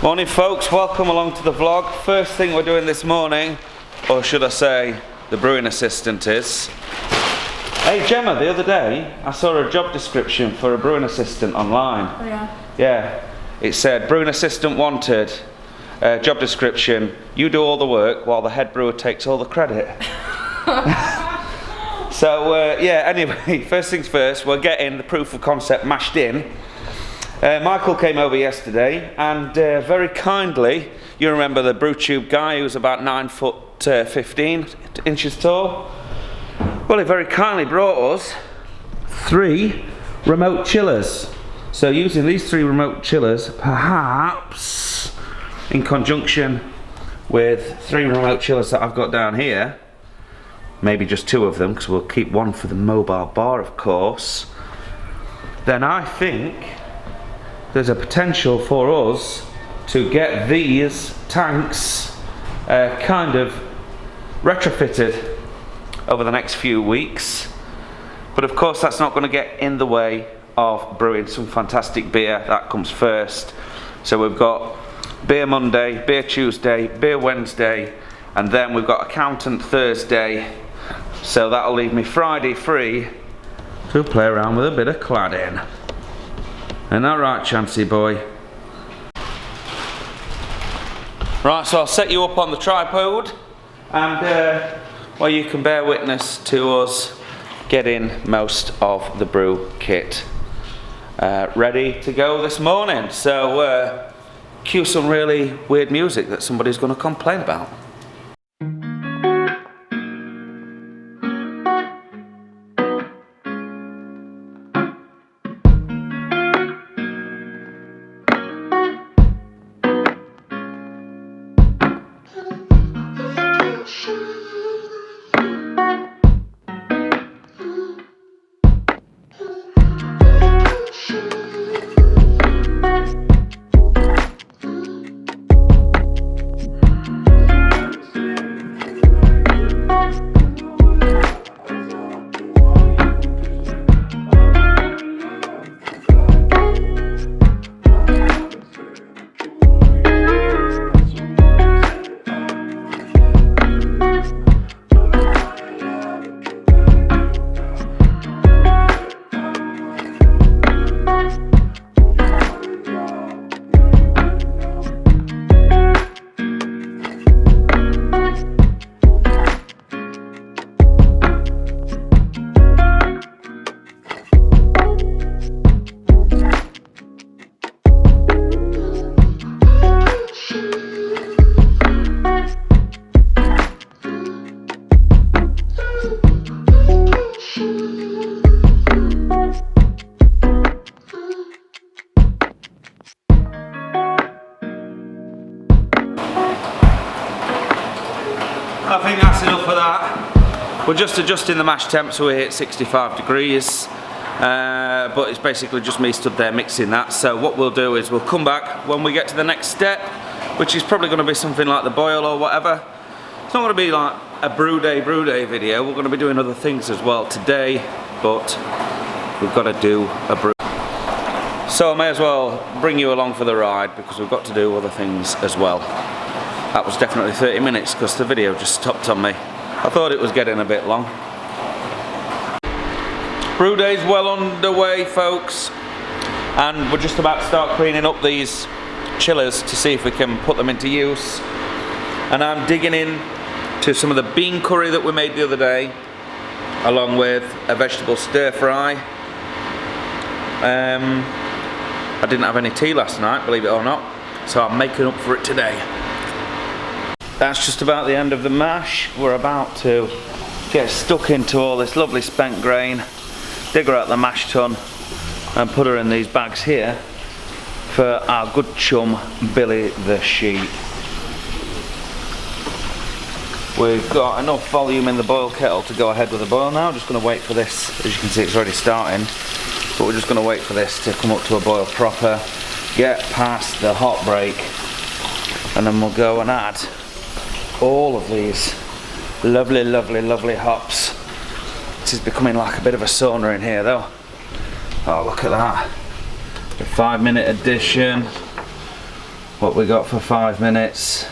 Morning folks, welcome along to the vlog. First thing we're doing this morning, or should I say the brewing assistant is. Hey Gemma, the other day I saw a job description for a brewing assistant online. Oh yeah? Yeah. It said brewing assistant wanted, job description, you do all the work while the head brewer takes all the credit. So yeah, anyway, first things first, we're getting the proof of concept mashed in. Michael came over yesterday and very kindly, you remember the brew tube guy who was about 9 foot 15 inches tall? Well, he very kindly brought us 3 remote chillers. So using these 3 remote chillers, perhaps in conjunction with 3 remote chillers that I've got down here, maybe just 2 of them because we'll keep one for the mobile bar of course, then I think there's a potential for us to get these tanks kind of retrofitted over the next few weeks. But of course that's not going to get in the way of brewing some fantastic beer. That comes first. So we've got beer Monday, beer Tuesday, beer Wednesday, and then we've got accountant Thursday. So that'll leave me Friday free to play around with a bit of cladding. Isn't that right, Chancey boy? Right, so I'll set you up on the tripod and well, you can bear witness to us getting most of the brew kit ready to go this morning. So cue some really weird music that somebody's going to complain about. I think that's enough of that. We're just adjusting the mash temp so we hit 65 degrees. But it's basically just me stood there mixing that. So what we'll do is we'll come back when we get to the next step, which is probably going to be something like the boil or whatever. It's not going to be like a brew day video. We're going to be doing other things as well today, but we've got to do a brew. So I may as well bring you along for the ride because we've got to do other things as well. That was definitely 30 minutes because the video just stopped on me. I thought it was getting a bit long. Brew day's well underway, folks, and we're just about to start cleaning up these chillers to see if we can put them into use. And I'm digging in to some of the bean curry that we made the other day, along with a vegetable stir fry. I didn't have any tea last night, believe it or not, so I'm making up for it today. That's just about the end of the mash. We're about to get stuck into all this lovely spent grain, dig her out the mash tun and put her in these bags here for our good chum Billy the sheep. We've got enough volume in the boil kettle to go ahead with the boil now. Just going to wait for this. As you can see, it's already starting, but we're just going to wait for this to come up to a boil proper, get past the hot break, and then we'll go and add all of these lovely hops. This is becoming like a bit of a sauna in here though. Oh, look at that. The 5-minute addition. what we got for 5 minutes.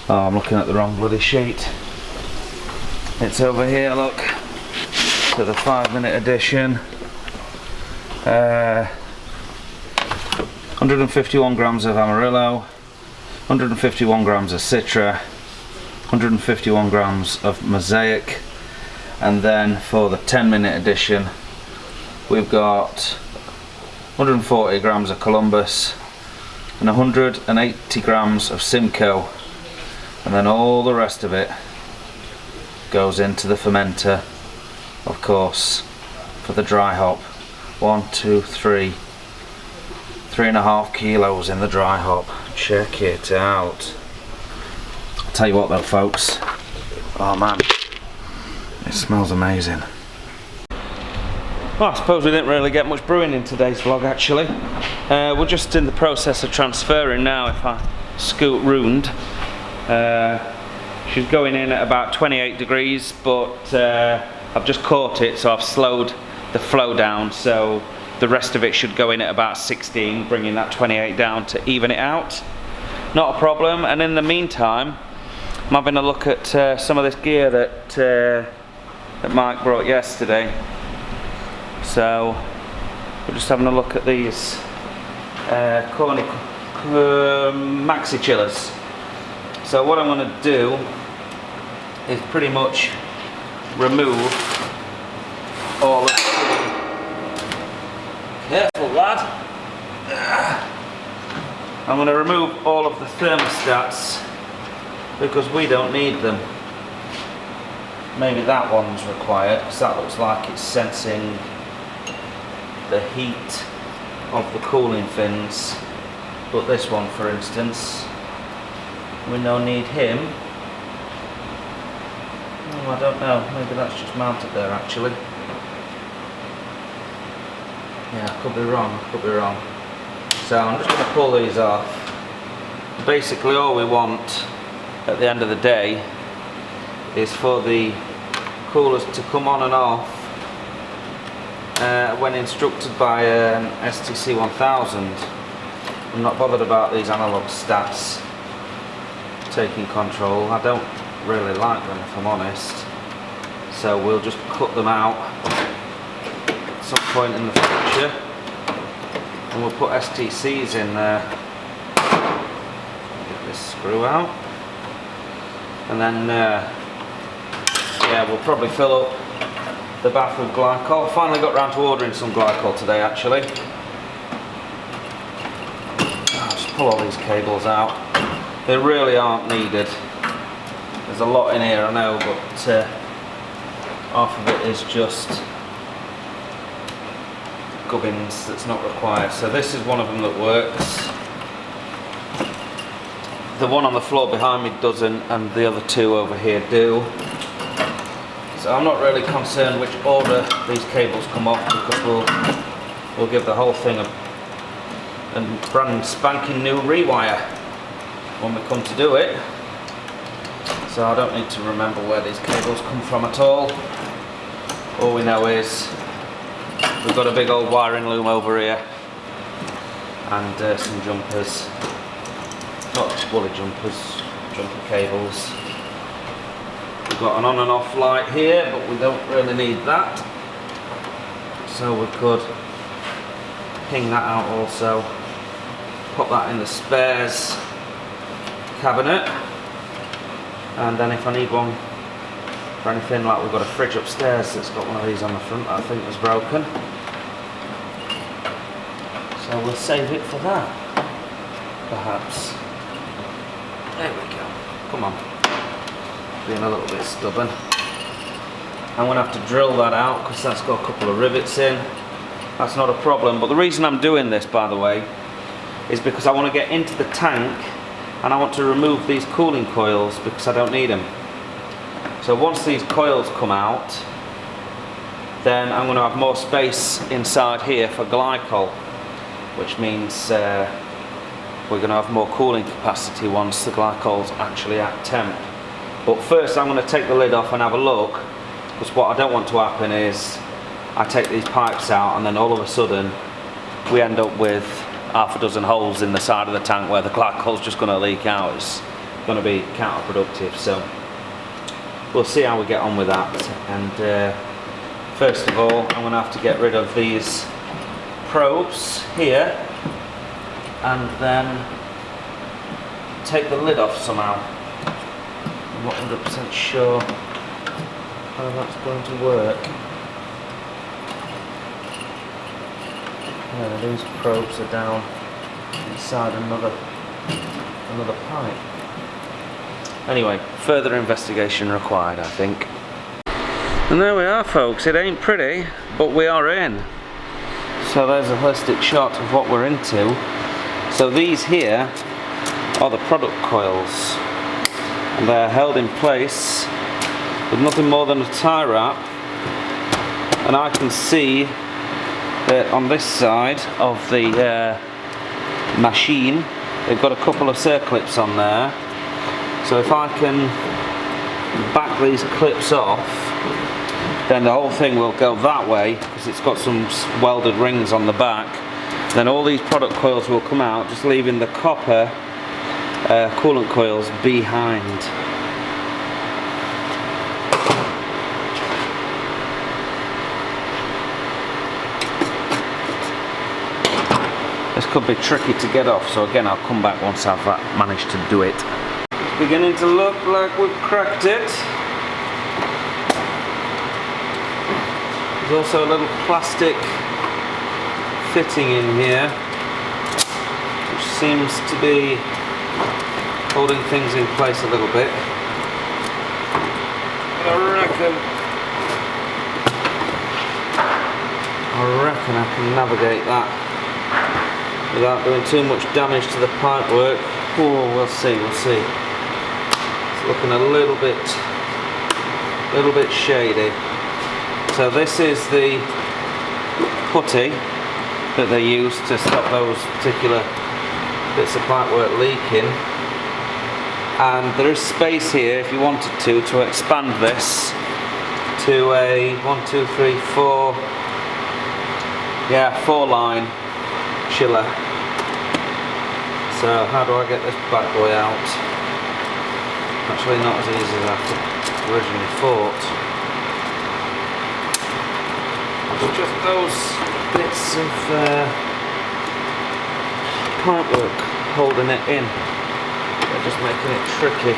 Oh, I'm looking at the wrong bloody sheet. It's over here, look. So the 5-minute edition. 151 grams of Amarillo, 151 grams of Citra, 151 grams of Mosaic, and then for the 10-minute edition we've got 140 grams of Columbus and 180 grams of Simcoe, and then all the rest of it goes into the fermenter, of course, for the dry hop. 3.5 kilos in the dry hop. Check it out. I'll tell you what though, folks, oh man, it smells amazing. Well, I suppose we didn't really get much brewing in today's vlog actually. We're just in the process of transferring now. If I scoot round, she's going in at about 28 degrees, but I've just caught it, so I've slowed the flow down, so the rest of it should go in at about 16, bringing that 28 down to even it out. Not a problem. And in the meantime, I'm having a look at some of this gear that Mike brought yesterday. So we're just having a look at these Maxi chillers. So what I'm going to do is pretty much remove all of the... Careful, lad. I'm going to remove all of the thermostats because we don't need them. Maybe that one's required because that looks like it's sensing the heat of the cooling fins, but this one for instance, we no need him. Oh, I don't know, maybe that's just mounted there actually. Yeah, I could be wrong, So I'm just going to pull these off. Basically all we want at the end of the day is for the coolers to come on and off when instructed by an STC 1000. I'm not bothered about these analog stats taking control. I don't really like them if I'm honest. So we'll just cut them out at some point in the future, and we'll put STCs in there. Get this screw out, and then yeah, we'll probably fill up the bath with glycol. Finally got round to ordering some glycol today actually. I'll just pull all these cables out. They really aren't needed. There's a lot in here, I know, but half of it is just gubbins that's not required. So this is one of them that works. The one on the floor behind me doesn't, and the other two over here do. So I'm not really concerned which order these cables come off, because we'll give the whole thing a brand spanking new rewire when we come to do it. So I don't need to remember where these cables come from at all. All we know is we've got a big old wiring loom over here, and some jumpers, not woolly jumpers, jumper cables. We've got an on and off light here, but we don't really need that, so we could ping that out also, pop that in the spares cabinet, and then if I need one for anything, like we've got a fridge upstairs that's got one of these on the front that I think was broken, so we'll save it for that, perhaps. There we go, come on, being a little bit stubborn. I'm going to have to drill that out because that's got a couple of rivets in. That's not a problem, but the reason I'm doing this, by the way, is because I want to get into the tank and I want to remove these cooling coils because I don't need them. So once these coils come out, then I'm going to have more space inside here for glycol, which means we're going to have more cooling capacity once the glycol's actually at temp. But first I'm going to take the lid off and have a look, because what I don't want to happen is I take these pipes out and then all of a sudden we end up with half a dozen holes in the side of the tank where the glycol's just going to leak out. It's going to be counterproductive. So we'll see how we get on with that. And first of all, I'm going to have to get rid of these probes here and then take the lid off somehow. I'm not 100% sure how that's going to work. Yeah, these probes are down inside another pipe. Anyway, further investigation required, I think. And there we are, folks. It ain't pretty, but we are in. So there's a holistic shot of what we're into. So these here are the product coils, and they're held in place with nothing more than a tie wrap. And I can see that on this side of the machine, they've got a couple of circlips on there. So if I can back these clips off, then the whole thing will go that way, because it's got some welded rings on the back. Then all these product coils will come out, just leaving the copper coolant coils behind. This could be tricky to get off, so again I'll come back once I've managed to do it. It's beginning to look like we've cracked it. There's also a little plastic fitting in here, which seems to be holding things in place a little bit. I reckon I can navigate that without doing too much damage to the pipework. Oh, we'll see. It's looking a little bit shady. So this is the putty that they use to stop those particular bits of pipework leaking. And there is space here if you wanted to expand this to a 4 line chiller. So how do I get this bad boy out? Actually not as easy as I originally thought. Just those bits of pipework holding it in. They're just making it tricky.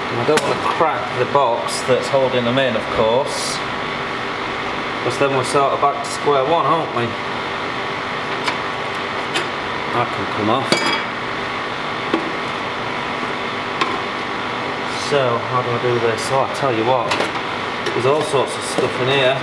And I don't want to crack the box that's holding them in, of course, because then we're sort of back to square one, aren't we? That can come off. So how do I do this? Oh, I tell you what, there's all sorts of stuff in here.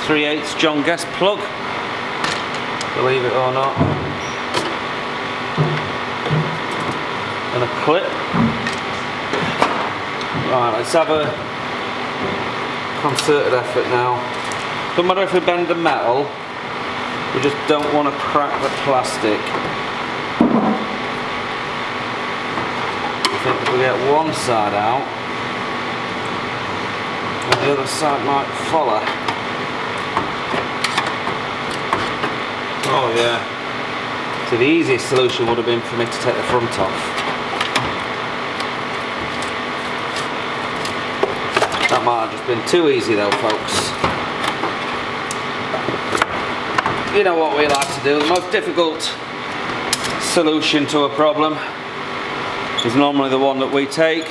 3/8 John Guest plug, believe it or not, and a clip. Right, let's have a concerted effort now. Don't matter if we bend the metal, we just don't want to crack the plastic. I think if we get one side out, the other side might follow. Oh yeah. So the easiest solution would have been for me to take the front off. That might have just been too easy though, folks. You know what we like to do. The most difficult solution to a problem is normally the one that we take.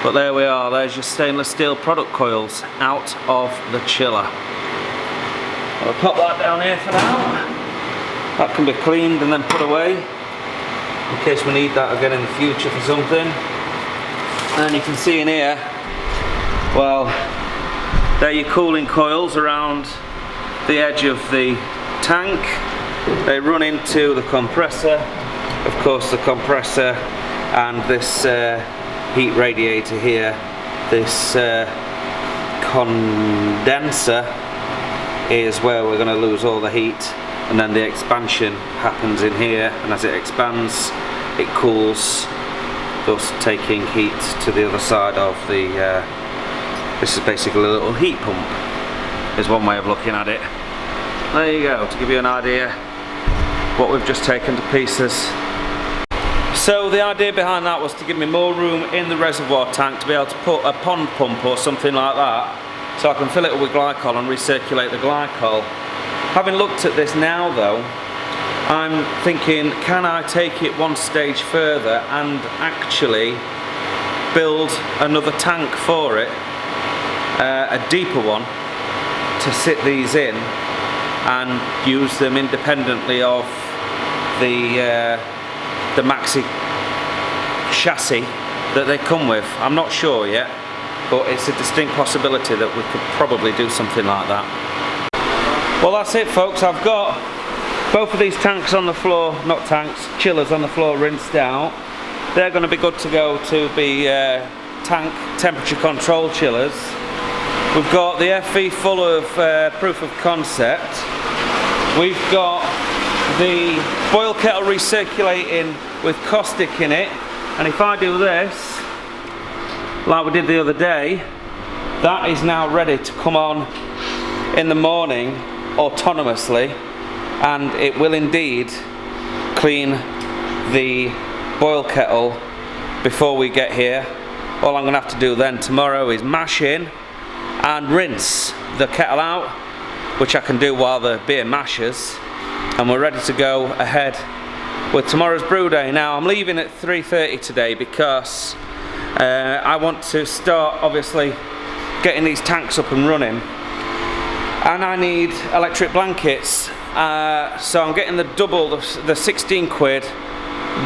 But there we are. There's your stainless steel product coils out of the chiller. I'll pop that down here for now. That can be cleaned and then put away in case we need that again in the future for something. And you can see in here, well, they're your cooling coils around the edge of the tank. They run into the compressor. Of course, the compressor and this heat radiator here, this condenser, is where we're going to lose all the heat, and then the expansion happens in here, and as it expands it cools, thus taking heat to the other side of the This is basically a little heat pump, is one way of looking at it. There you go, to give you an idea what we've just taken to pieces. So the idea behind that was to give me more room in the reservoir tank to be able to put a pond pump or something like that, so I can fill it up with glycol and recirculate the glycol. Having looked at this now though, I'm thinking, can I take it one stage further and actually build another tank for it, a deeper one, to sit these in and use them independently of the Maxi chassis that they come with. I'm not sure yet, but it's a distinct possibility that we could probably do something like that. Well, that's it folks, I've got both of these tanks on the floor, not tanks, chillers on the floor rinsed out. They're going to be good to go to be tank temperature control chillers. We've got the FV full of proof of concept. We've got the boil kettle recirculating with caustic in it, and if I do this like we did the other day, that is now ready to come on in the morning autonomously, and it will indeed clean the boil kettle before we get here. All I'm going to have to do then tomorrow is mash in and rinse the kettle out, which I can do while the beer mashes, and we're ready to go ahead with tomorrow's brew day. Now I'm leaving at 3:30 today because I want to start obviously getting these tanks up and running, and I need electric blankets, so I'm getting the 16 quid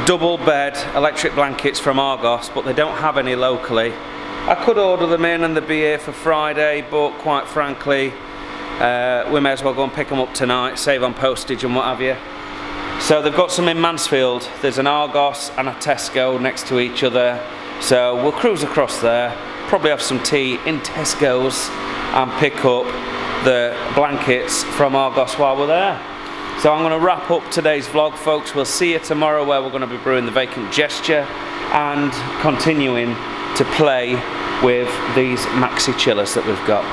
double bed electric blankets from Argos, but they don't have any locally. I could order them in and they'd be here for Friday, but quite frankly we may as well go and pick them up tonight, save on postage and what have you. So they've got some in Mansfield. There's an Argos and a Tesco next to each other, so we'll cruise across there, probably have some tea in Tesco's and pick up the blankets from Argos while we're there. So I'm going to wrap up today's vlog folks. We'll see you tomorrow where we're going to be brewing the Vacant Gesture and continuing to play with these Maxi chillers that we've got.